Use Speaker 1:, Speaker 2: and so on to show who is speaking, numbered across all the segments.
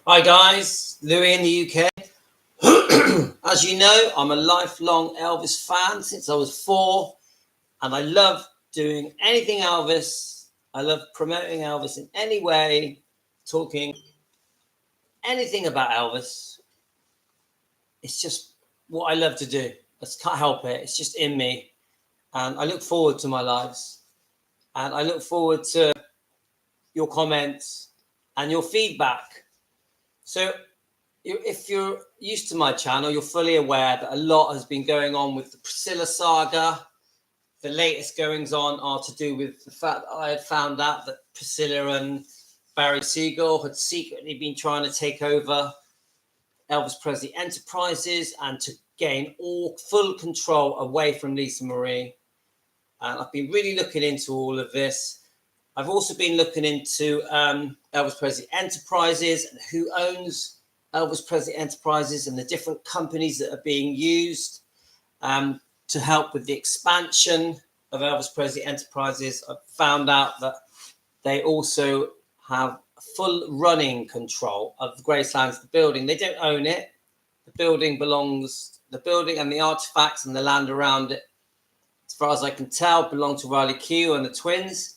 Speaker 1: Hi guys, Louis in the UK. As you know, I'm a lifelong Elvis fan since I was 4, and I love doing anything Elvis. I love promoting Elvis in any way, talking anything about Elvis. It's just what I love to do. I just can't help it. It's just in me, and I look forward to my lives, and I look forward to your comments and your feedback. So if you're used to my channel, you're fully aware that a lot has been going on with the Priscilla saga. The latest goings on are to do with the fact that I had found out that Priscilla and Barry Siegel had secretly been trying to take over Elvis Presley Enterprises and to gain all full control away from Lisa Marie. And I've been really looking into all of this. I've also been looking into Elvis Presley Enterprises and who owns Elvis Presley Enterprises and the different companies that are being used to help with the expansion of Elvis Presley Enterprises. I've found out that they also have full running control of Graceland's the building. They don't own it. The building and the artifacts and the land around it, as far as I can tell, belong to Riley Q and the twins.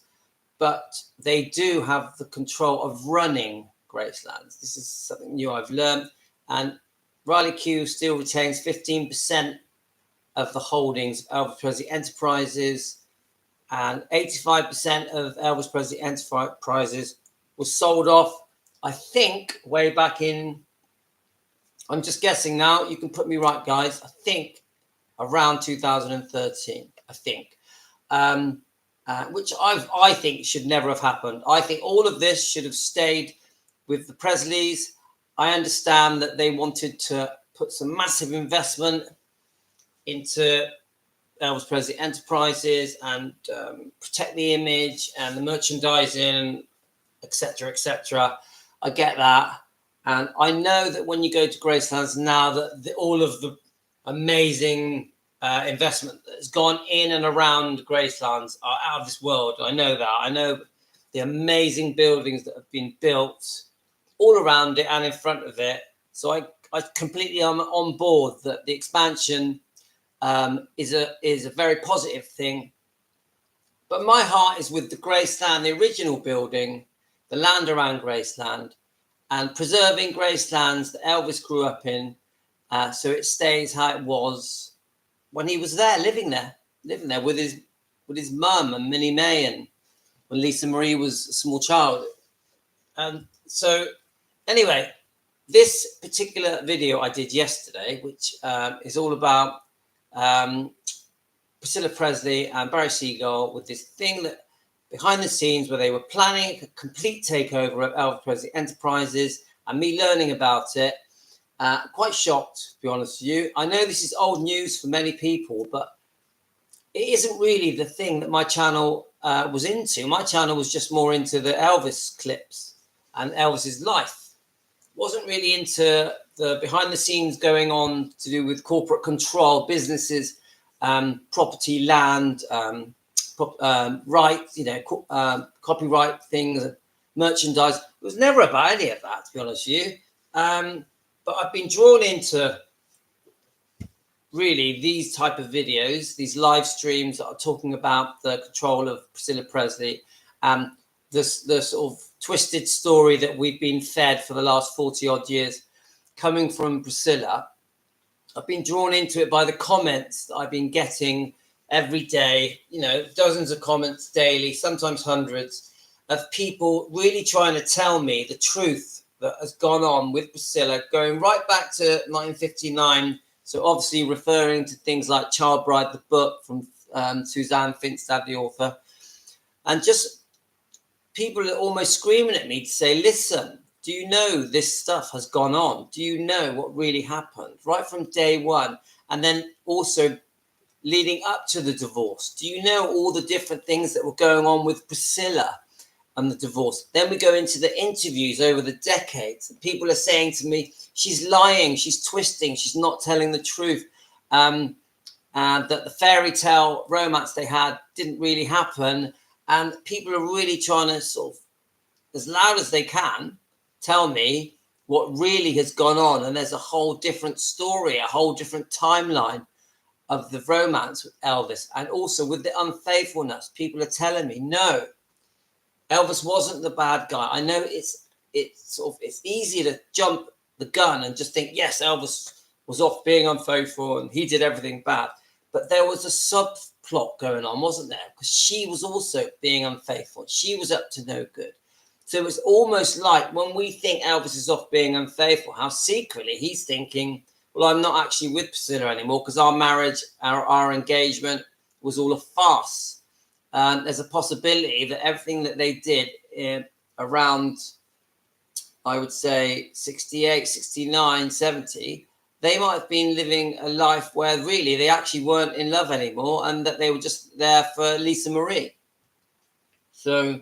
Speaker 1: But they do have the control of running Graceland. This is something new I've learned. And Riley Q still retains 15% of the holdings of Elvis Presley Enterprises, and 85% of Elvis Presley Enterprises was sold off, I think, way back in, I'm just guessing now, you can put me right, guys, I think around 2013, I think. Which I think should never have happened. I think all of this should have stayed with the Presleys. I understand that they wanted to put some massive investment into Elvis Presley Enterprises and protect the image and the merchandising, etc., etc. I get that. And I know that when you go to Gracelands now, that all of the amazing investment that's gone in and around Gracelands are out of this world. I know that. I know the amazing buildings that have been built all around it and in front of it. So I completely am on board that the expansion is a very positive thing. But my heart is with the Graceland, the original building, the land around Graceland, and preserving Gracelands that Elvis grew up in, so it stays how it was when he was there, living there with his mum and Minnie May, and when Lisa Marie was a small child. And so anyway, this particular video I did yesterday, which is all about Priscilla Presley and Barry Siegel, with this thing that behind the scenes where they were planning a complete takeover of Elvis Presley Enterprises, and me learning about it. Quite shocked, to be honest with you. I know this is old news for many people, but it isn't really the thing that my channel was into. My channel was just more into the Elvis clips and Elvis's life. Wasn't really into the behind the scenes going on to do with corporate control, businesses, property, land, rights, copyright things, merchandise. It was never about any of that, to be honest with you. But I've been drawn into really these type of videos, these live streams that are talking about the control of Priscilla Presley, the sort of twisted story that we've been fed for the last 40 odd years coming from Priscilla. I've been drawn into it by the comments that I've been getting every day, dozens of comments daily, sometimes hundreds, of people really trying to tell me the truth that has gone on with Priscilla, going right back to 1959. So obviously referring to things like Child Bride, the book from Suzanne Finstad, the author. And just people are almost screaming at me to say, listen, do you know this stuff has gone on? Do you know what really happened? Right from day one. And then also leading up to the divorce. Do you know all the different things that were going on with Priscilla and the divorce? Then we go into the interviews over the decades. And people are saying to me, she's lying, she's twisting, she's not telling the truth. And that the fairy tale romance they had didn't really happen. And people are really trying to sort of, as loud as they can, tell me what really has gone on. And there's a whole different story, a whole different timeline of the romance with Elvis, and also with the unfaithfulness. People are telling me, no, Elvis wasn't the bad guy. I know it's easy to jump the gun and just think, yes, Elvis was off being unfaithful and he did everything bad. But there was a subplot going on, wasn't there? Because she was also being unfaithful. She was up to no good. So it's almost like when we think Elvis is off being unfaithful, how secretly he's thinking, well, I'm not actually with Priscilla anymore because our marriage, our engagement was all a farce. And there's a possibility that everything that they did around, I would say, 68, 69, 70, they might have been living a life where really they actually weren't in love anymore and that they were just there for Lisa Marie. So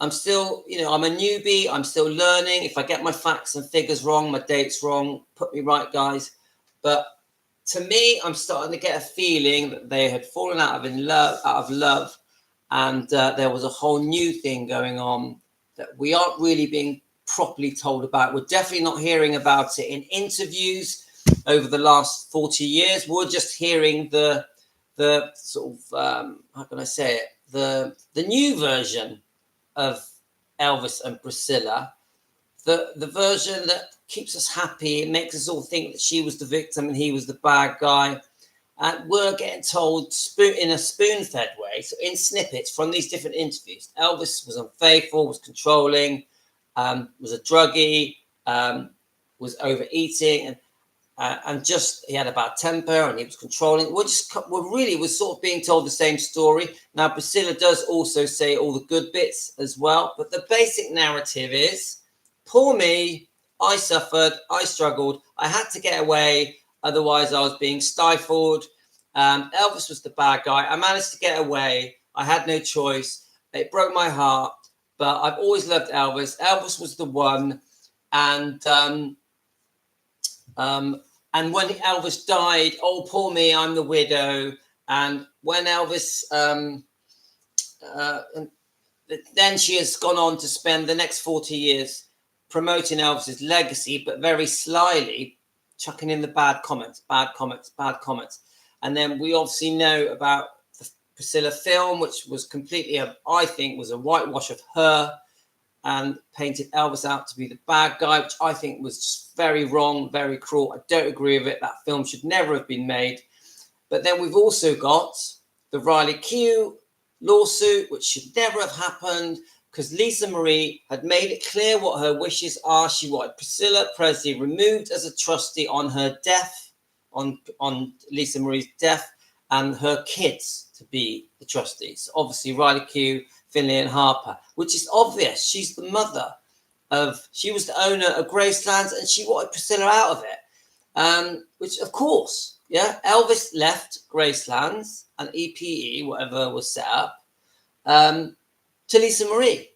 Speaker 1: I'm still, I'm a newbie. I'm still learning. If I get my facts and figures wrong, my dates wrong, put me right, guys. But to me, I'm starting to get a feeling that they had fallen out of love, and there was a whole new thing going on that we aren't really being properly told about. We're definitely not hearing about it in interviews over the last 40 years. We're just hearing the sort of how can I say it, the new version of Elvis and Priscilla, the version that keeps us happy. It makes us all think that she was the victim and he was the bad guy. And we're getting told in a spoon-fed way, so in snippets from these different interviews, Elvis was unfaithful, was controlling, was a druggie, was overeating, and just he had a bad temper and he was controlling. We're sort of being told the same story. Now, Priscilla does also say all the good bits as well, but the basic narrative is, poor me, I suffered, I struggled, I had to get away, otherwise I was being stifled. Elvis was the bad guy. I managed to get away. I had no choice. It broke my heart, but I've always loved Elvis. Elvis was the one, and when Elvis died, oh, poor me, I'm the widow. And when Elvis, then she has gone on to spend the next 40 years promoting Elvis's legacy, but very slyly chucking in the bad comments. And then we obviously know about the Priscilla film, which was completely, I think, was a whitewash of her, and painted Elvis out to be the bad guy, which I think was just very wrong, very cruel. I don't agree with it. That film should never have been made. But then we've also got the Riley Keough lawsuit, which should never have happened because Lisa Marie had made it clear what her wishes are. She wanted Priscilla Presley removed as a trustee on her death, on Lisa Marie's death, and her kids to be the trustees. Obviously, Riley Keough, Finlay and Harper, which is obvious. She's the mother she was the owner of Gracelands, and she wanted Priscilla out of it. Which, of course, yeah, Elvis left Gracelands and EPE, whatever was set up, to Lisa Marie.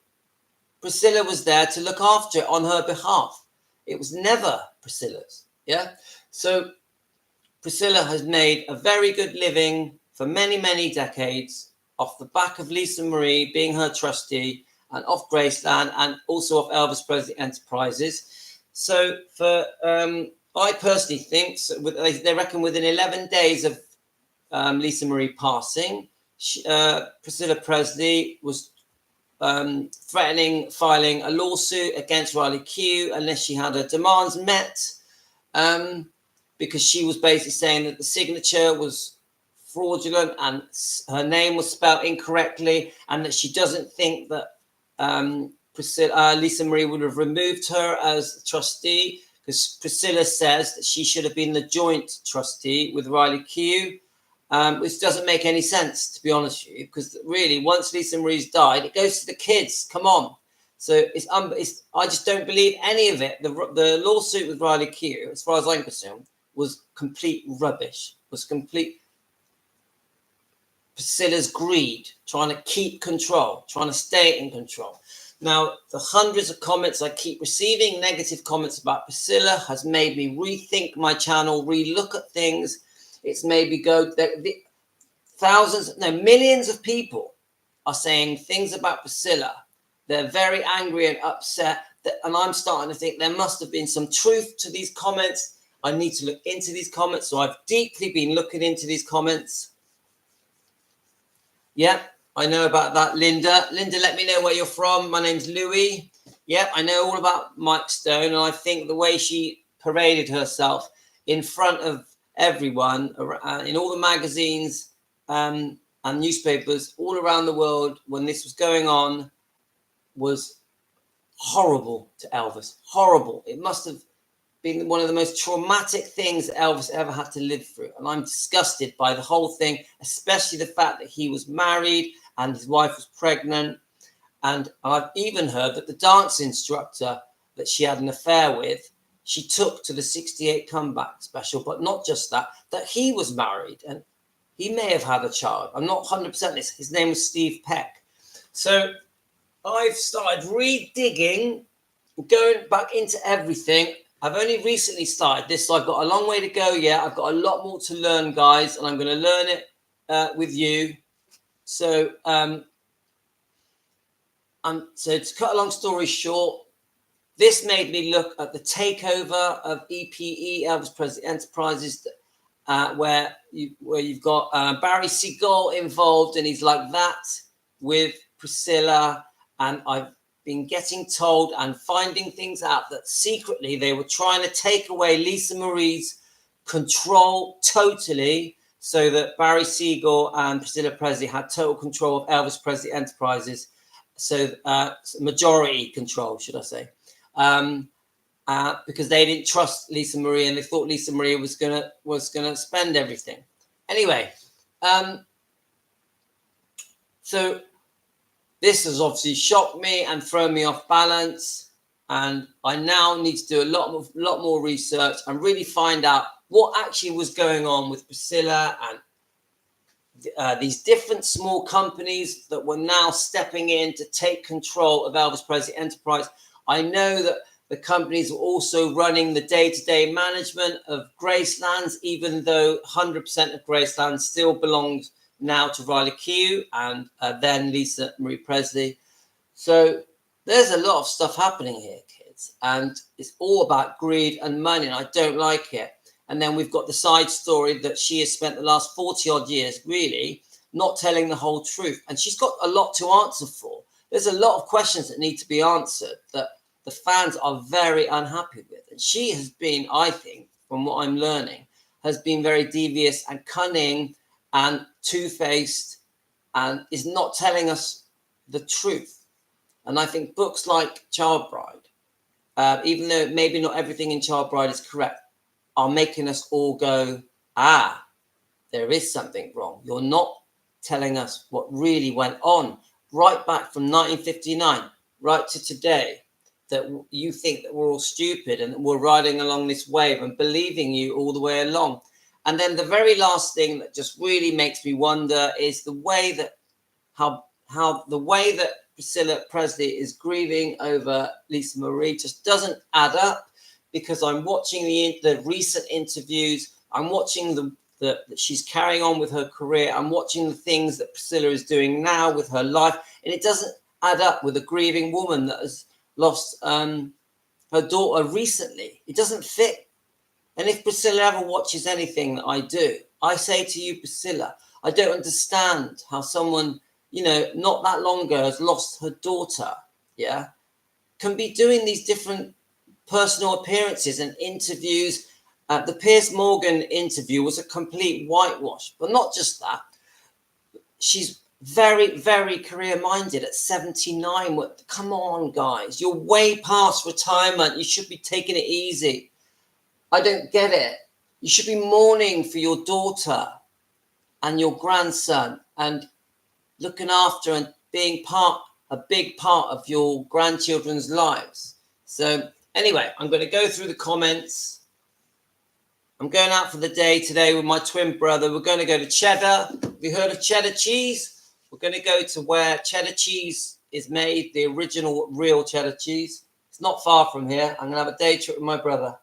Speaker 1: Priscilla was there to look after it on her behalf. It was never Priscilla's. Yeah. So Priscilla has made a very good living for many, many decades off the back of Lisa Marie being her trustee, and off Graceland, and also off Elvis Presley Enterprises. So I personally think, they reckon within 11 days of Lisa Marie passing, Priscilla Presley was threatening filing a lawsuit against Riley Keough unless she had her demands met, because she was basically saying that the signature was fraudulent and her name was spelled incorrectly, and that she doesn't think that Lisa Marie would have removed her as trustee, because Priscilla says that she should have been the joint trustee with Riley Keough, which doesn't make any sense, to be honest with you, because really, once Lisa Marie's died, it goes to the kids. Come on. So I just don't believe any of it. The lawsuit with Riley Keough, as far as I'm concerned, was complete rubbish. Was complete Priscilla's greed, trying to keep control, trying to stay in control. Now, the hundreds of comments I keep receiving, negative comments about Priscilla, has made me rethink my channel, relook at things. It's made me go, millions of people are saying things about Priscilla. They're very angry and upset. And I'm starting to think there must have been some truth to these comments. I need to look into these comments. So I've deeply been looking into these comments. Yeah, I know about that, Linda. Linda, let me know where you're from. My name's Louis. Yeah, I know all about Mike Stone, and I think the way she paraded herself in front of everyone in all the magazines and newspapers all around the world when this was going on was horrible to Elvis. Horrible. It must have been one of the most traumatic things Elvis ever had to live through. And I'm disgusted by the whole thing, especially the fact that he was married and his wife was pregnant. And I've even heard that the dance instructor that she had an affair with, she took to the 68 comeback special, but not just that, that he was married and he may have had a child. I'm not 100% this. His name was Steve Peck. So I've started re-digging, going back into everything. I've only recently started this, so I've got a long way to go yet. I've got a lot more to learn, guys, and I'm going to learn it with you. So, so to cut a long story short, this made me look at the takeover of EPE, Elvis Presley Enterprises, where you've got Barry Siegel involved, and he's like that with Priscilla, and I've been getting told and finding things out that secretly they were trying to take away Lisa Marie's control totally, so that Barry Siegel and Priscilla Presley had total control of Elvis Presley Enterprises. So majority control, should I say. Because they didn't trust Lisa Marie and they thought Lisa Marie was gonna spend everything. Anyway, so this has obviously shocked me and thrown me off balance, and I now need to do a lot more research and really find out what actually was going on with Priscilla and these different small companies that were now stepping in to take control of Elvis Presley Enterprise. I know that the companies were also running the day-to-day management of Graceland's, even though 100% of Graceland still belongs now to Riley Keough and then Lisa Marie Presley. So there's a lot of stuff happening here, kids, and it's all about greed and money, and I don't like it. And then we've got the side story that she has spent the last 40 odd years really not telling the whole truth, and she's got a lot to answer for. There's a lot of questions that need to be answered that the fans are very unhappy with, and she has been, I think, from what I'm learning, has been very devious and cunning and two-faced and is not telling us the truth. And I think books like Child Bride, even though maybe not everything in Child Bride is correct, are making us all go, there is something wrong. You're not telling us what really went on right back from 1959 right to today, that you think that we're all stupid and that we're riding along this wave and believing you all the way along. And then the very last thing that just really makes me wonder is the way that how the way that Priscilla Presley is grieving over Lisa Marie just doesn't add up, because I'm watching the recent interviews, I'm watching that she's carrying on with her career, I'm watching the things that Priscilla is doing now with her life, and it doesn't add up with a grieving woman that has lost her daughter recently. It doesn't fit. And if Priscilla ever watches anything that I do, I say to you, Priscilla, I don't understand how someone, not that long ago has lost her daughter, can be doing these different personal appearances and interviews. The Piers Morgan interview was a complete whitewash, but not just that. She's very, very career-minded at 79. Come on, guys. You're way past retirement. You should be taking it easy. I don't get it. You should be mourning for your daughter and your grandson and looking after and being a big part of your grandchildren's lives. So anyway, I'm going to go through the comments. I'm going out for the day today with my twin brother. We're going to go to Cheddar. Have you heard of cheddar cheese? We're going to go to where cheddar cheese is made, the original real cheddar cheese. It's not far from here. I'm going to have a day trip with my brother.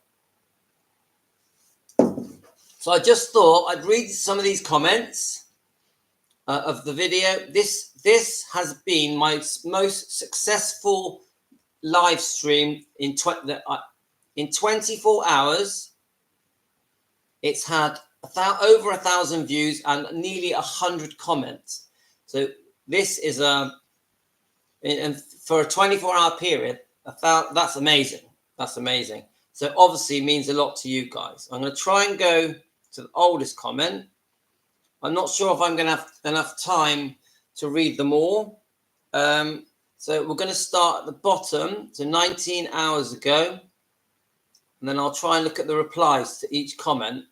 Speaker 1: So I just thought I'd read some of these comments of the video. This has been my most successful live stream in 24 hours. It's had over 1,000 views and nearly 100 comments. So this is and for a 24-hour period, that's amazing. That's amazing. So obviously it means a lot to you guys. I'm going to try and go to the oldest comment. I'm not sure if I'm going to have enough time to read them all. So we're going to start at the bottom, so 19 hours ago. And then I'll try and look at the replies to each comment.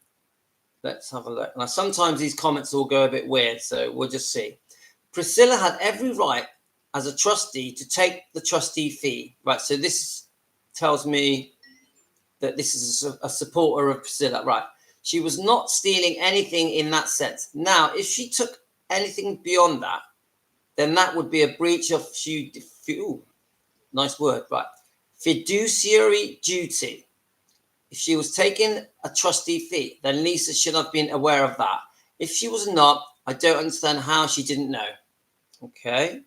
Speaker 1: Let's have a look. Now, sometimes these comments all go a bit weird, so we'll just see. Priscilla had every right as a trustee to take the trustee fee. Right, so this tells me that this is a supporter of Priscilla. Right, she was not stealing anything in that sense. Now, if she took anything beyond that, then that would be a breach of nice word, right? Fiduciary duty. If she was taking a trustee fee, then Lisa should have been aware of that. If she was not, I don't understand how she didn't know. Okay.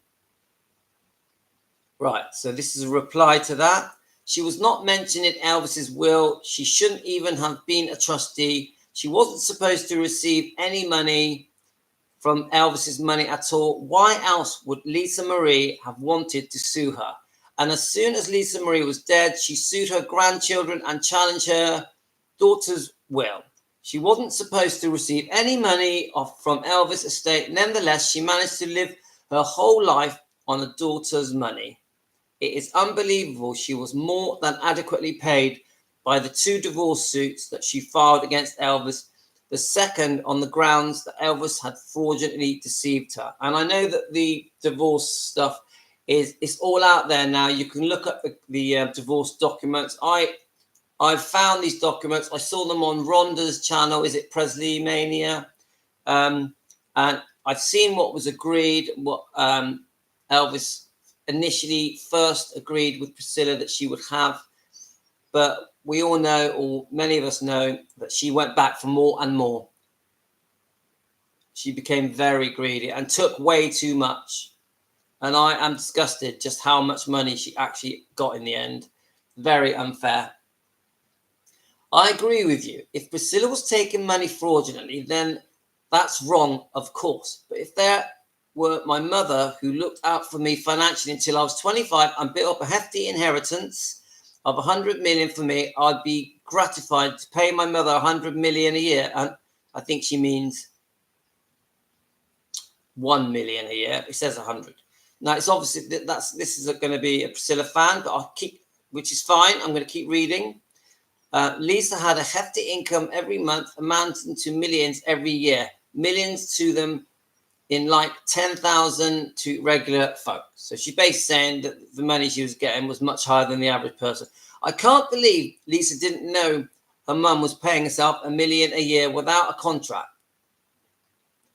Speaker 1: Right, so this is a reply to that. She was not mentioned in Elvis's will. She shouldn't even have been a trustee. She wasn't supposed to receive any money from Elvis's money at all. Why else would Lisa Marie have wanted to sue her? And as soon as Lisa Marie was dead, she sued her grandchildren and challenged her daughter's will. She wasn't supposed to receive any money from Elvis' estate. Nevertheless, she managed to live her whole life on her daughter's money. It is unbelievable she was more than adequately paid by the 2 divorce suits that she filed against Elvis, the second on the grounds that Elvis had fraudulently deceived her. And I know that the divorce stuff it's all out there now. You can look at the divorce documents. I found these documents. I saw them on Rhonda's channel. Is it Presley Mania? And I've seen what was agreed, what Elvis initially first agreed with Priscilla that she would have. But we all know, or many of us know, that she went back for more and more. She became very greedy and took way too much. And I am disgusted just how much money she actually got in the end. Very unfair. I agree with you. If Priscilla was taking money fraudulently, then that's wrong, of course. But if there were my mother who looked out for me financially until I was 25 and built up a hefty inheritance of 100 million for me, I'd be gratified to pay my mother 100 million a year. And I think she means 1 million a year. It says 100. Now, it's obviously this is going to be a Priscilla fan, but which is fine. I'm going to keep reading. Lisa had a hefty income every month, amounting to millions every year. Millions to them in like 10,000 to regular folks. So she's basically saying that the money she was getting was much higher than the average person. I can't believe Lisa didn't know her mum was paying herself $1 million a year without a contract.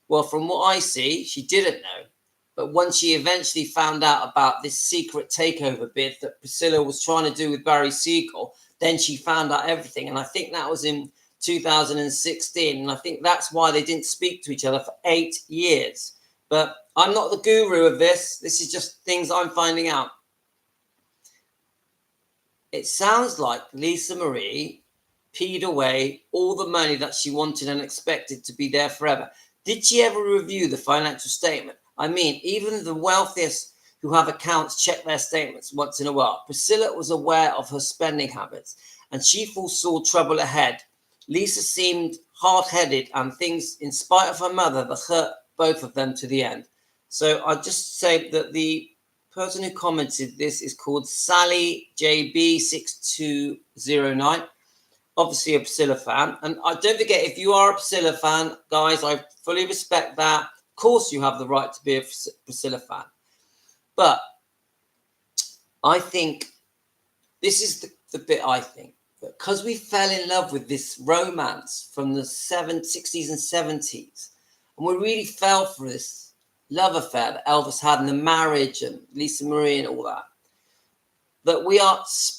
Speaker 1: Well, from what I see, she didn't know. But once she eventually found out about this secret takeover bid that Priscilla was trying to do with Barry Siegel, then she found out everything. And I think that was in 2016. And I think that's why they didn't speak to each other for 8 years. But I'm not the guru of this. This is just things I'm finding out. It sounds like Lisa Marie peed away all the money that she wanted and expected to be there forever. Did she ever review the financial statement? I mean, even the wealthiest who have accounts check their statements once in a while. Priscilla was aware of her spending habits and she foresaw trouble ahead. Lisa seemed hard-headed and things, in spite of her mother, that hurt both of them to the end. So I'll just say that the person who commented this is called Sally JB6209. Obviously a Priscilla fan. And don't forget, if you are a Priscilla fan, guys, I fully respect that. Of course you have the right to be a Priscilla fan. But I think this is the bit I think. Because we fell in love with this romance from the 60s and 70s. And we really fell for this love affair that Elvis had and the marriage and Lisa Marie and all that. That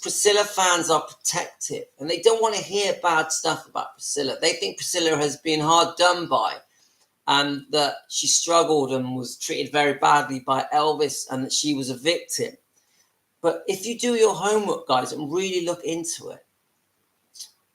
Speaker 1: Priscilla fans are protective and they don't want to hear bad stuff about Priscilla. They think Priscilla has been hard done by and that she struggled and was treated very badly by Elvis and that she was a victim. But if you do your homework, guys, and really look into it,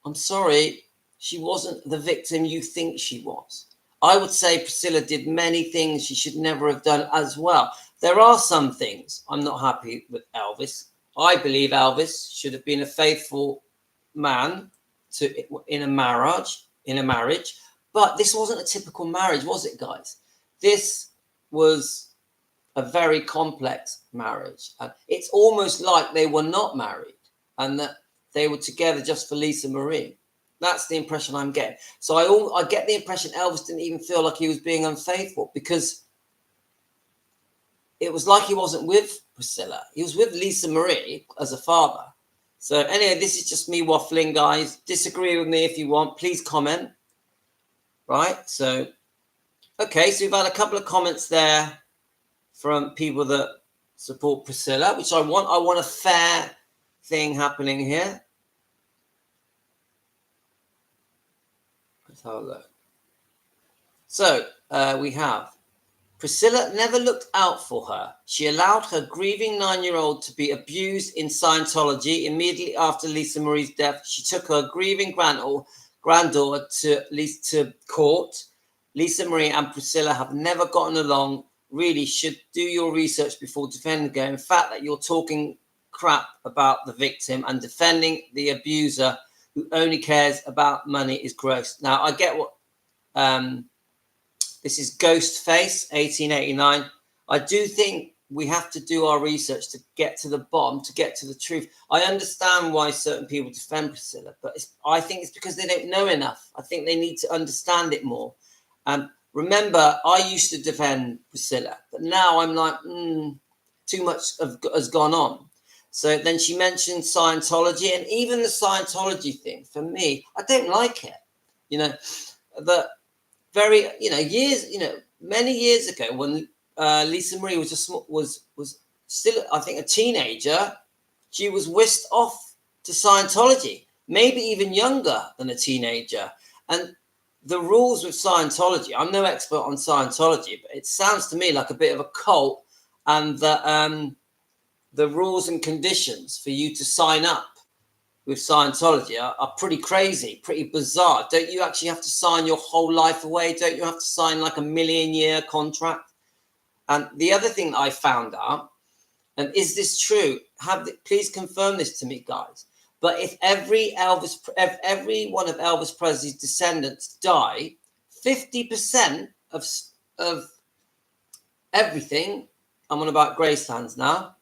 Speaker 1: I'm sorry, she wasn't the victim you think she was. I would say Priscilla did many things she should never have done as well. There are some things I'm not happy with Elvis. I believe Elvis should have been a faithful man in a marriage, but this wasn't a typical marriage, was it, guys? This was a very complex marriage. It's almost like they were not married and that they were together just for Lisa Marie. That's the impression I'm getting. So I get the impression Elvis didn't even feel like he was being unfaithful, because it was like he wasn't with Priscilla. He was with Lisa Marie as a father. So anyway, this is just me waffling, guys. Disagree with me if you want. Please comment. Right? So, okay. So we've had a couple of comments there from people that support Priscilla, which I want. I want a fair thing happening here. Let's have a look. So we have Priscilla never looked out for her. She allowed her grieving 9-year-old to be abused in Scientology. Immediately after Lisa Marie's death, she took her grieving granddaughter to court. Lisa Marie and Priscilla have never gotten along. Really should do your research before defending her. In fact, that you're talking crap about the victim and defending the abuser who only cares about money is gross. Now, I get what... this is Ghostface, 1889. I do think we have to do our research to get to the bottom, to get to the truth. I understand why certain people defend Priscilla, but I think it's because they don't know enough. I think they need to understand it more. Remember, I used to defend Priscilla, but now I'm like, too much has gone on. So then she mentioned Scientology, and even the Scientology thing, for me, I don't like it. You know, many years ago, when Lisa Marie was still, I think, a teenager, she was whisked off to Scientology, maybe even younger than a teenager. And the rules with Scientology, I'm no expert on Scientology, but it sounds to me like a bit of a cult, and the rules and conditions for you to sign up with Scientology are pretty crazy, pretty bizarre. Don't you actually have to sign your whole life away? Don't you have to sign like a 1,000,000-year contract? And the other thing I found out, and is this true? Please confirm this to me, guys. But if every one of Elvis Presley's descendants die, 50% of everything, I'm on about Gracelands now,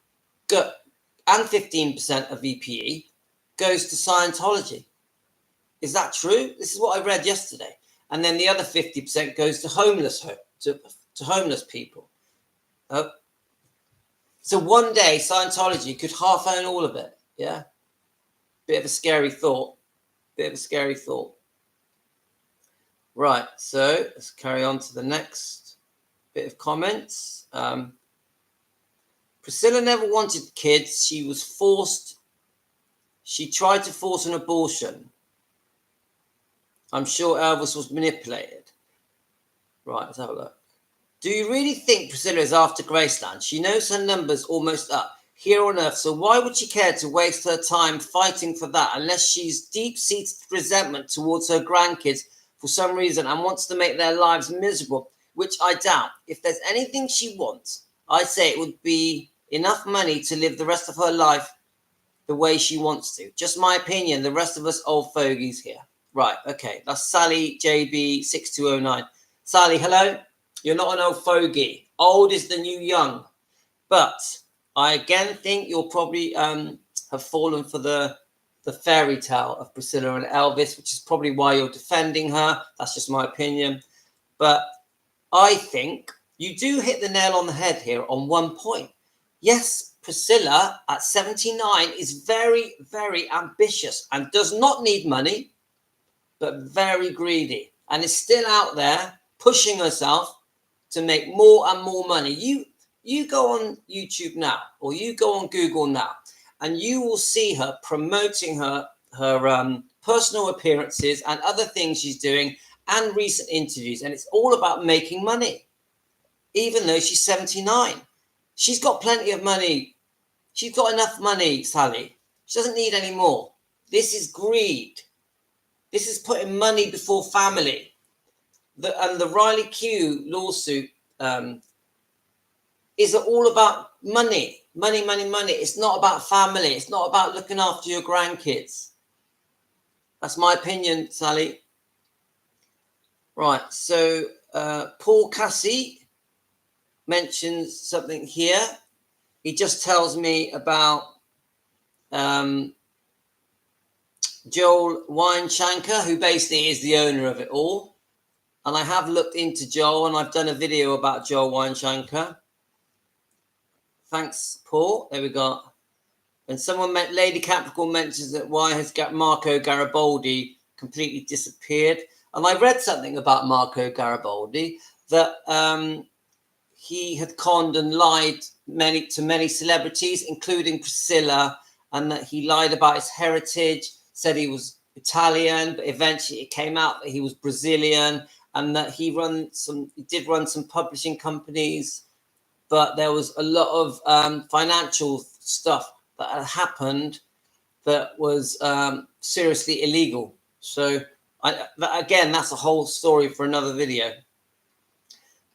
Speaker 1: and 15% of VPE goes to Scientology. Is that true? This is what I read yesterday. And then the other 50% goes to homeless people. So one day Scientology could half own all of it. Yeah. Bit of a scary thought. Right. So let's carry on to the next bit of comments. Priscilla never wanted kids. She tried to force an abortion. I'm sure Elvis was manipulated. Right, let's have a look. Do you really think Priscilla is after Graceland? She knows her number's almost up here on Earth, so why would she care to waste her time fighting for that unless she's deep-seated resentment towards her grandkids for some reason and wants to make their lives miserable, which I doubt. If there's anything she wants, I'd say it would be enough money to live the rest of her life the way she wants to. Just my opinion. The rest of us old fogies here. Right, okay. That's Sally JB6209. Sally, hello. You're not an old fogey. Old is the new young. But I again think you'll probably have fallen for the fairy tale of Priscilla and Elvis, which is probably why you're defending her. That's just my opinion. But I think you do hit the nail on the head here on one point. Yes, Priscilla at 79 is very, very ambitious and does not need money, but very greedy, and is still out there pushing herself to make more and more money. You go on YouTube now, or you go on Google now, and you will see her promoting her personal appearances and other things she's doing and recent interviews, and it's all about making money, even though she's 79. She's got plenty of money She's got enough money, Sally. She doesn't need any more. This is greed. This is putting money before family. The Riley Q lawsuit is all about money. Money. It's not about family. It's not about looking after your grandkids. That's my opinion, Sally. Right, so Paul Cassie mentions something here. He just tells me about Joel Weinshanker, who basically is the owner of it all. And I have looked into Joel, and I've done a video about Joel Weinshanker. Thanks, Paul. There we go. And someone Lady Capricorn mentions that why has Marco Garibaldi completely disappeared? And I read something about Marco Garibaldi that he had conned and lied to many celebrities, including Priscilla, and that he lied about his heritage, said he was Italian, but eventually it came out that he was Brazilian, and that he did run some publishing companies, but there was a lot of financial stuff that had happened that was seriously illegal. So again, that's a whole story for another video.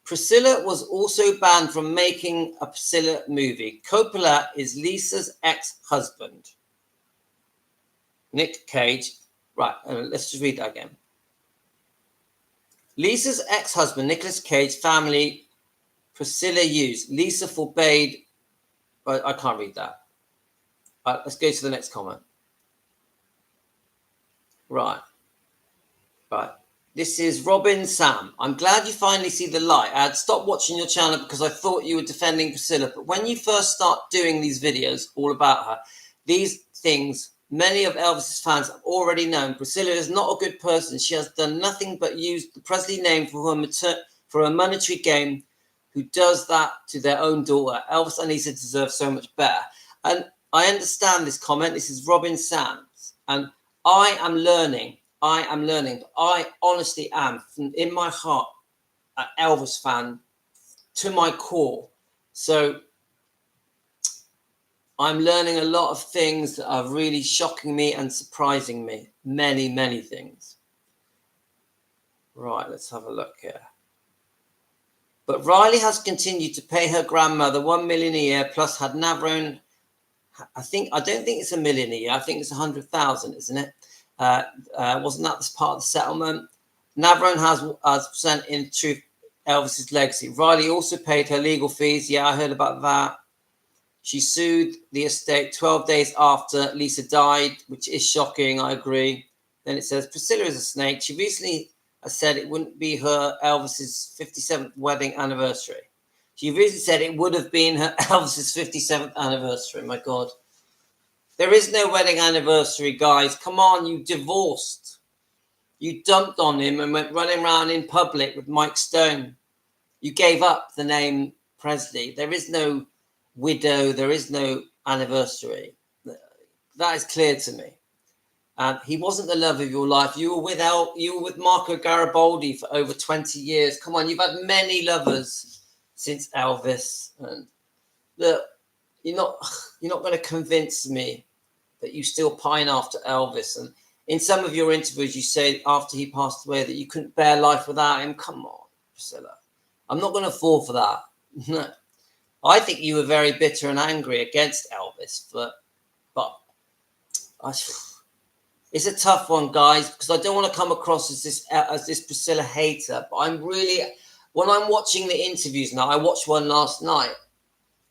Speaker 1: Priscilla was also banned from making a Priscilla movie. Coppola is Lisa's ex-husband. Nick Cage. Right, let's just read that again. Lisa's ex-husband, Nicolas Cage, family, Priscilla used. Lisa forbade. I can't read that. Let's go to the next comment. Right. This is Robin Sam. I'm glad you finally see the light. I had stopped watching your channel because I thought you were defending Priscilla. But when you first start doing these videos all about her, these things, many of Elvis's fans have already known. Priscilla is not a good person. She has done nothing but use the Presley name for a monetary gain. Who does that to their own daughter? Elvis and Lisa deserve so much better. And I understand this comment. This is Robin Sands. And I am learning. But I honestly am, in my heart, an Elvis fan to my core. So I'm learning a lot of things that are really shocking me and surprising me. Many things. Right, let's have a look here. But Riley has continued to pay her grandmother $1 million a year, plus had Navarone. I don't think it's $1 million a year. I think it's 100,000, isn't it? Wasn't that part of the settlement? Navarone has sent in truth Elvis's legacy. Riley also paid her legal fees. Yeah, I heard about that. She sued the estate 12 days after Lisa died, which is shocking. I agree. Then it says Priscilla is a snake. She recently said it wouldn't be her Elvis's 57th wedding anniversary. She recently said it would have been her Elvis's 57th anniversary. My God. There is no wedding anniversary, guys. Come on, you divorced. You dumped on him and went running around in public with Mike Stone. You gave up the name Presley. There is no widow. There is no anniversary. That is clear to me. He wasn't the love of your life. You were with Marco Garibaldi for over 20 years. Come on, you've had many lovers since Elvis. And look, you're not going to convince me that you still pine after Elvis. And in some of your interviews, you say after he passed away that you couldn't bear life without him. Come on, Priscilla. I'm not going to fall for that. No. I think you were very bitter and angry against Elvis, but it's a tough one, guys, because I don't want to come across as this Priscilla hater. But when I'm watching the interviews now, I watched one last night,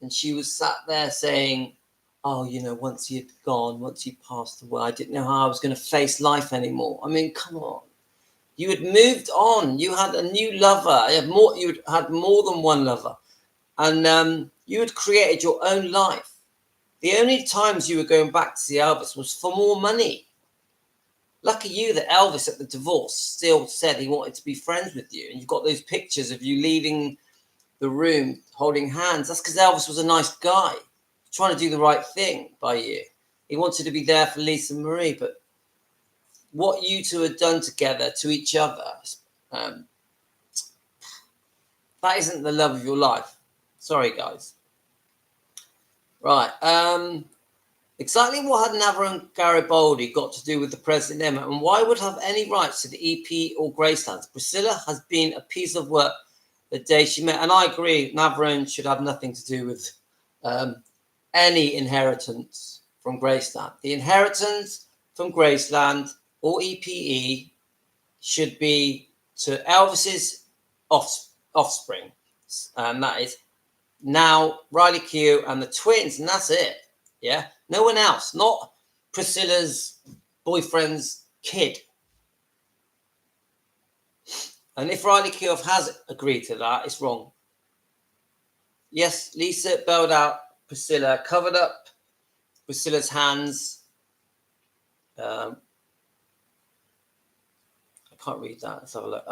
Speaker 1: and she was sat there saying, oh, once he had gone, once he passed away, I didn't know how I was going to face life anymore. I mean, come on. You had moved on. You had a new lover. You had more than one lover. And you had created your own life. The only times you were going back to see Elvis was for more money. Lucky you that Elvis at the divorce still said he wanted to be friends with you. And you've got those pictures of you leaving the room holding hands. That's because Elvis was a nice guy, trying to do the right thing by you. He wanted to be there for Lisa Marie, but what you two had done together to each other, that isn't the love of your life. Sorry, guys. Right. Exactly what had Nava and Garibaldi got to do with the present dilemma, and why would have any rights to the EP or Gracelands? Priscilla has been a piece of work the day she met, and I agree, Navarin should have nothing to do with any inheritance from Graceland. The inheritance from Graceland or EPE should be to Elvis's offspring, and that is now Riley Q and the twins, and that's it. Yeah, no one else, not Priscilla's boyfriend's kid. And if Riley Q has agreed to that, it's wrong. Yes, Lisa bailed out Priscilla, covered up Priscilla's hands. I can't read that. Let's have a look.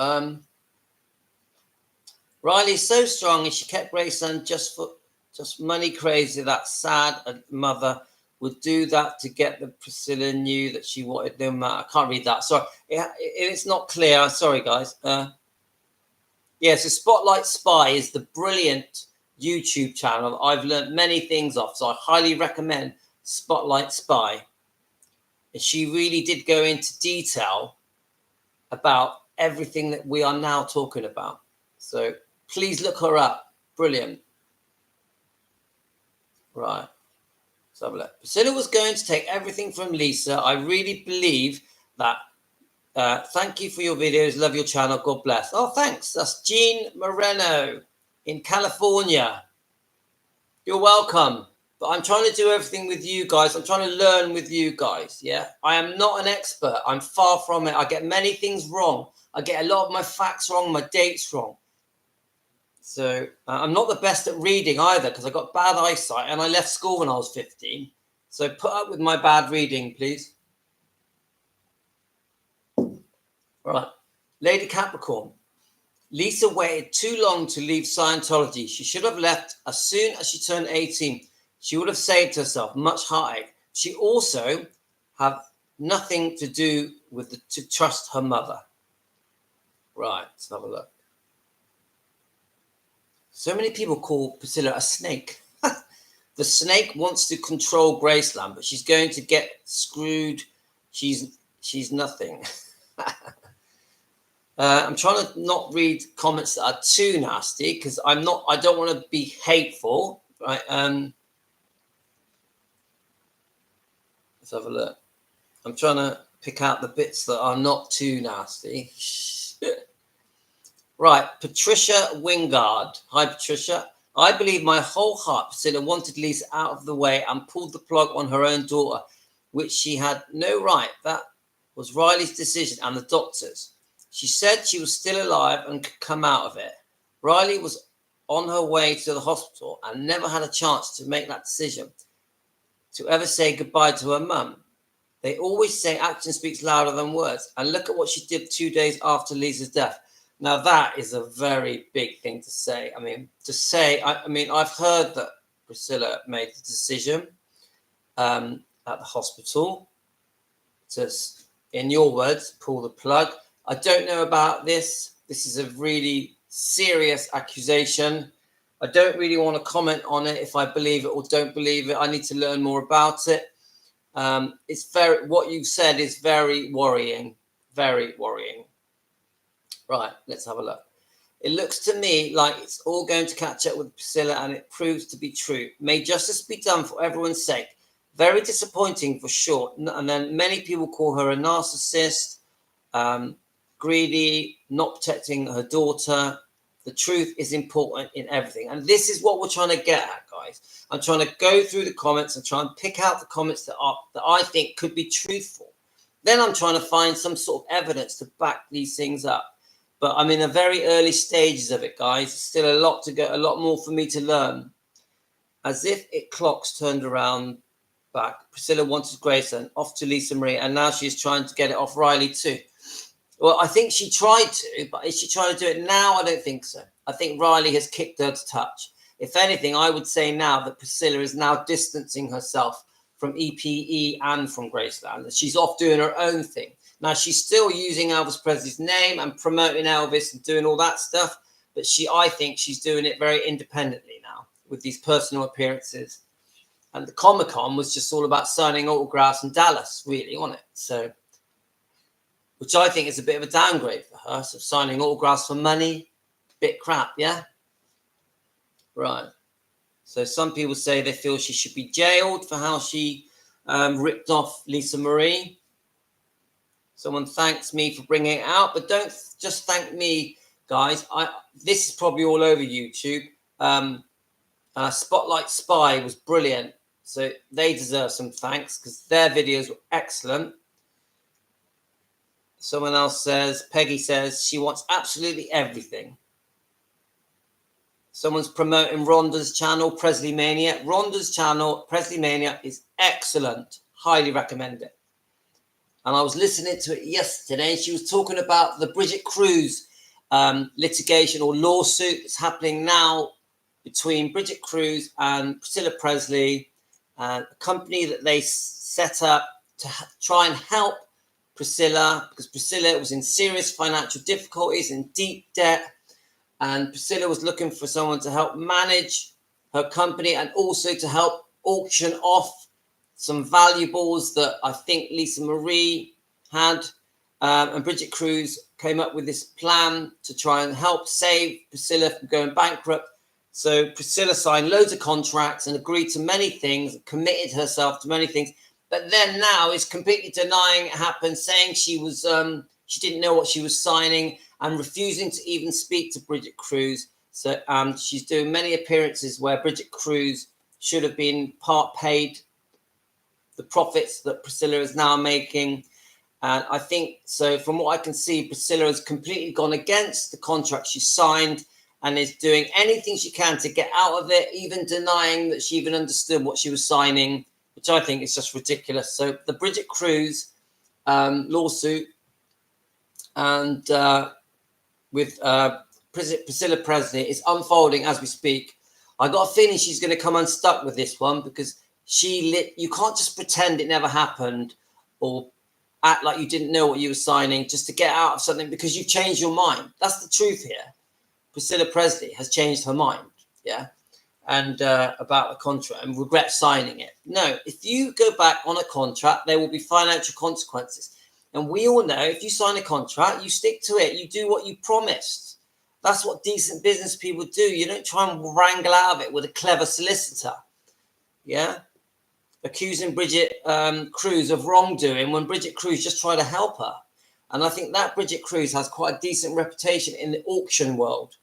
Speaker 1: Riley's so strong, and she kept Graceland just money crazy. That sad mother would do that to get the Priscilla knew that she wanted no matter. I can't read that. Sorry, it's not clear. Sorry, guys. Yeah, so Spotlight Spy is the brilliant YouTube channel I've learned many things off, so I highly recommend Spotlight Spy. And she really did go into detail about everything that we are now talking about. So please look her up. Brilliant. Right. Let's have a look. Priscilla was going to take everything from Lisa. I really believe that. Thank you for your videos. Love your channel. God bless. Oh, thanks. That's Jean Moreno in California. You're welcome. But I'm trying to do everything with you guys. I'm trying to learn with you guys. Yeah. I am not an expert. I'm far from it. I get many things wrong. I get a lot of my facts wrong, my dates wrong. So I'm not the best at reading either because I got bad eyesight and I left school when I was 15. So put up with my bad reading, please. Right. Lady Capricorn. Lisa waited too long to leave Scientology. She should have left as soon as she turned 18. She would have saved herself much heartache. She also have nothing to do with to trust her mother. Right. Let's have a look. So many people call Priscilla a snake. The snake wants to control Graceland, but she's going to get screwed. She's nothing. I'm trying to not read comments that are too nasty because I don't want to be hateful. Right. Let's have a look. I'm trying to pick out the bits that are not too nasty. Right, Patricia Wingard. Hi, Patricia. I believe my whole heart Priscilla wanted Lisa out of the way and pulled the plug on her own daughter, which she had no right. That was Riley's decision and the doctor's. She said she was still alive and could come out of it. Riley was on her way to the hospital and never had a chance to make that decision, to ever say goodbye to her mum. They always say action speaks louder than words. And look at what she did 2 days after Lisa's death. Now, that is a very big thing to say. I mean, I've heard that Priscilla made the decision at the hospital to, in your words, pull the plug. I don't know about this. This is a really serious accusation. I don't really want to comment on it if I believe it or don't believe it. I need to learn more about it. What you've said is very worrying, very worrying. Right, let's have a look. It looks to me like it's all going to catch up with Priscilla and it proves to be true. May justice be done for everyone's sake. Very disappointing for sure. And then many people call her a narcissist, greedy, not protecting her daughter. The truth is important in everything. And this is what we're trying to get at, guys. I'm trying to go through the comments and try and pick out the comments that I think could be truthful. Then I'm trying to find some sort of evidence to back these things up. But I'm in the very early stages of it, guys. Still a lot to go, a lot more for me to learn. As if it clocks turned around back. Priscilla wanted Graceland off to Lisa Marie, and now she's trying to get it off Riley too. Well, I think she tried to, but is she trying to do it now? I don't think so. I think Riley has kicked her to touch. If anything, I would say now that Priscilla is now distancing herself from EPE and from Graceland. She's off doing her own thing. Now, she's still using Elvis Presley's name and promoting Elvis and doing all that stuff, but I think she's doing it very independently now with these personal appearances. And the Comic-Con was just all about signing autographs in Dallas, really, wasn't it? So, which I think is a bit of a downgrade for her. So signing autographs for money, bit crap, yeah? Right. So some people say they feel she should be jailed for how she ripped off Lisa Marie. Someone thanks me for bringing it out, but don't just thank me, guys. This is probably all over YouTube. Spotlight Spy was brilliant. So they deserve some thanks because their videos were excellent. Someone else says, Peggy says, she wants absolutely everything. Someone's promoting Rhonda's channel, Presley Mania. Rhonda's channel, Presley Mania, is excellent. Highly recommend it. And I was listening to it yesterday. She was talking about the Bridget Cruz litigation or lawsuit that's happening now between Bridget Cruz and Priscilla Presley, a company that they set up to try and help Priscilla, because Priscilla was in serious financial difficulties, in deep debt, and Priscilla was looking for someone to help manage her company and also to help auction off some valuables that I think Lisa Marie had. And Bridget Cruz came up with this plan to try and help save Priscilla from going bankrupt. So Priscilla signed loads of contracts and agreed to many things, committed herself to many things, but then now is completely denying it happened, saying she was she didn't know what she was signing and refusing to even speak to Bridget Cruz. So she's doing many appearances where Bridget Cruz should have been part paid the profits that Priscilla is now making. And I think, so from what I can see, Priscilla has completely gone against the contract she signed and is doing anything she can to get out of it, even denying that she even understood what she was signing, which I think is just ridiculous. So the Bridget Cruz lawsuit and with Priscilla Presley is unfolding as we speak. I got a feeling she's going to come unstuck with this one because you can't just pretend it never happened or act like you didn't know what you were signing just to get out of something because you've changed your mind. That's the truth here. Priscilla Presley has changed her mind, yeah, and about the contract and regrets signing it. No, if you go back on a contract, there will be financial consequences. And we all know if you sign a contract, you stick to it. You do what you promised. That's what decent business people do. You don't try and wrangle out of it with a clever solicitor, yeah, accusing Bridget Cruz of wrongdoing when Bridget Cruz just tried to help her. And I think that Bridget Cruz has quite a decent reputation in the auction world.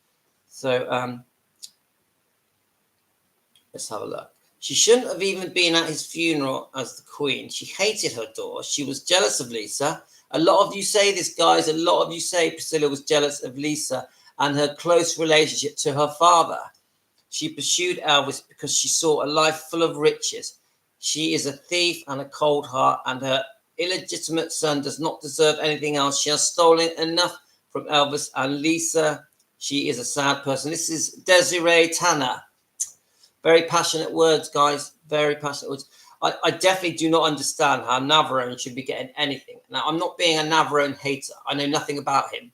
Speaker 1: So let's have a look. She shouldn't have even been at his funeral as the Queen. She hated her daughter. She was jealous of Lisa. A lot of you say this, guys. A lot of you say Priscilla was jealous of Lisa and her close relationship to her father. She pursued Elvis because she saw a life full of riches. She is a thief and a cold heart, and her illegitimate son does not deserve anything else. She has stolen enough from Elvis and Lisa. She is a sad person. This is Desiree Tanner. Very passionate words, guys. Very passionate words. I definitely do not understand how Navarone should be getting anything. Now, I'm not being a Navarone hater. I know nothing about him.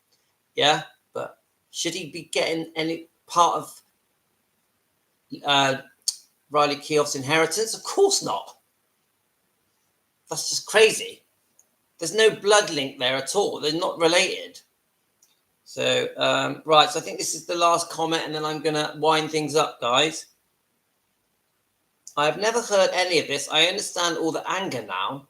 Speaker 1: Yeah? But should he be getting any part of Riley Keough's inheritance? Of course not. That's just crazy. There's no blood link there at all. They're not related. So, right. So I think this is the last comment, and then I'm going to wind things up, guys. I've never heard any of this. I understand all the anger now.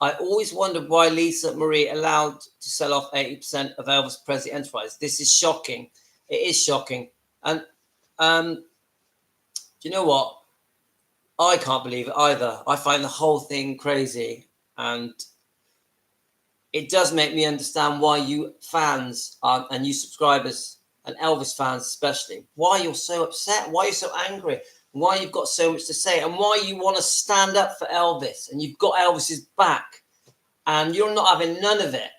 Speaker 1: I always wondered why Lisa Marie allowed to sell off 80% of Elvis Presley Enterprise. This is shocking. It is shocking. And do you know what? I can't believe it either. I find the whole thing crazy. And it does make me understand why you fans and you subscribers and Elvis fans especially, why you're so upset, why you're so angry, why you've got so much to say, and why you want to stand up for Elvis, and you've got Elvis's back, and you're not having none of it.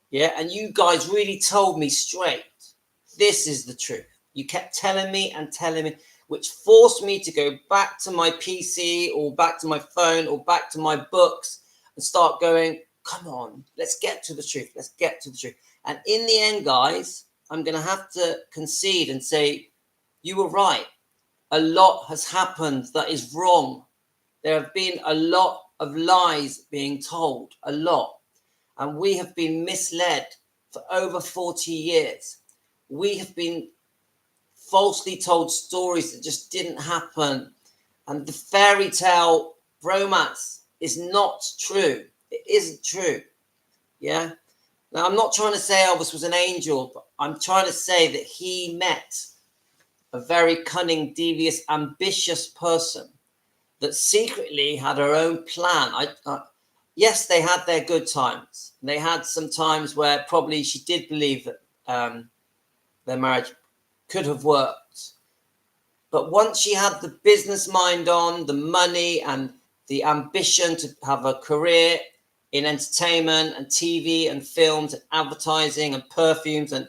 Speaker 1: Yeah, and you guys really told me straight, this is the truth. You kept telling me, which forced me to go back to my PC or back to my phone or back to my books and start going, come on, let's get to the truth. Let's get to the truth. And in the end, guys, I'm going to have to concede and say, you were right. A lot has happened that is wrong. There have been a lot of lies being told, a lot. And we have been misled for over 40 years. We have been falsely told stories that just didn't happen. And the fairy tale romance is not true. It isn't true. Yeah. Now, I'm not trying to say Elvis was an angel, but I'm trying to say that he met a very cunning, devious, ambitious person that secretly had her own plan. Yes, they had their good times. They had some times where probably she did believe that their marriage could have worked. But once she had the business mind on, the money and the ambition to have a career in entertainment and TV and films and advertising and perfumes and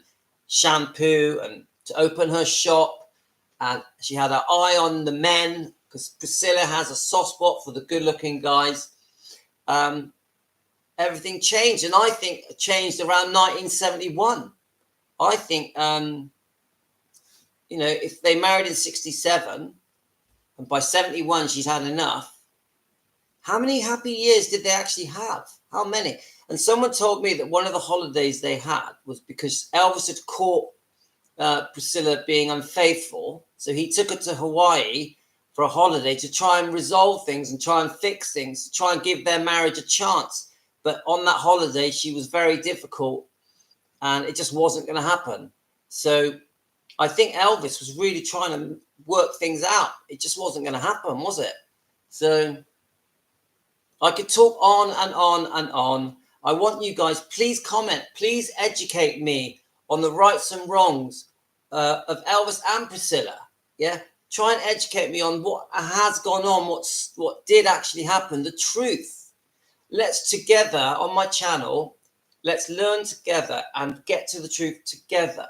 Speaker 1: shampoo, and to open her shop, and she had her eye on the men, because Priscilla has a soft spot for the good-looking guys. Everything changed, and I think it changed around 1971. I think, if they married in 67, and by 71 she's had enough, how many happy years did they actually have? How many? And someone told me that one of the holidays they had was because Elvis had caught Priscilla being unfaithful, so he took her to Hawaii for a holiday to try and resolve things and try and fix things, to try and give their marriage a chance. But on that holiday, she was very difficult, and it just wasn't going to happen. So I think Elvis was really trying to work things out. It just wasn't going to happen, was it? So I could talk on and on and on. I want you guys, please comment, please educate me on the rights and wrongs of Elvis and Priscilla. Yeah, try and educate me on what has gone on, what did actually happen, the truth. Let's together on my channel, let's learn together and get to the truth together.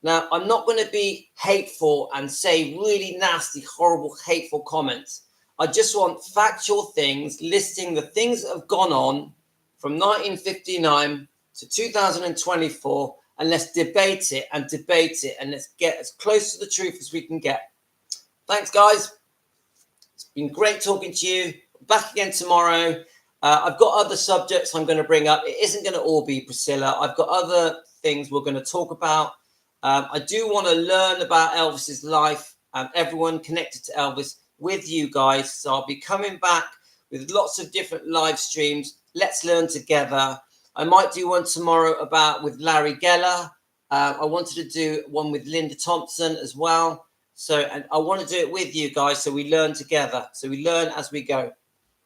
Speaker 1: Now, I'm not going to be hateful and say really nasty, horrible, hateful comments. I just want factual things, listing the things that have gone on from 1959 to 2024, and let's debate it, and let's get as close to the truth as we can get. Thanks, guys. It's been great talking to you. Back again tomorrow. I've got other subjects I'm going to bring up. It isn't going to all be Priscilla. I've got other things we're going to talk about. I do want to learn about Elvis's life and everyone connected to Elvis with you guys. So I'll be coming back with lots of different live streams. Let's learn together. I might do one tomorrow with Larry Geller. I wanted to do one with Linda Thompson as well. So, and I want to do it with you guys so we learn together. So we learn as we go.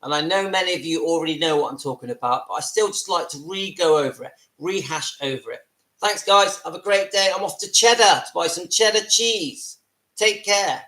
Speaker 1: And I know many of you already know what I'm talking about, but I still just like to go over it, rehash over it. Thanks, guys. Have a great day. I'm off to Cheddar to buy some cheddar cheese. Take care.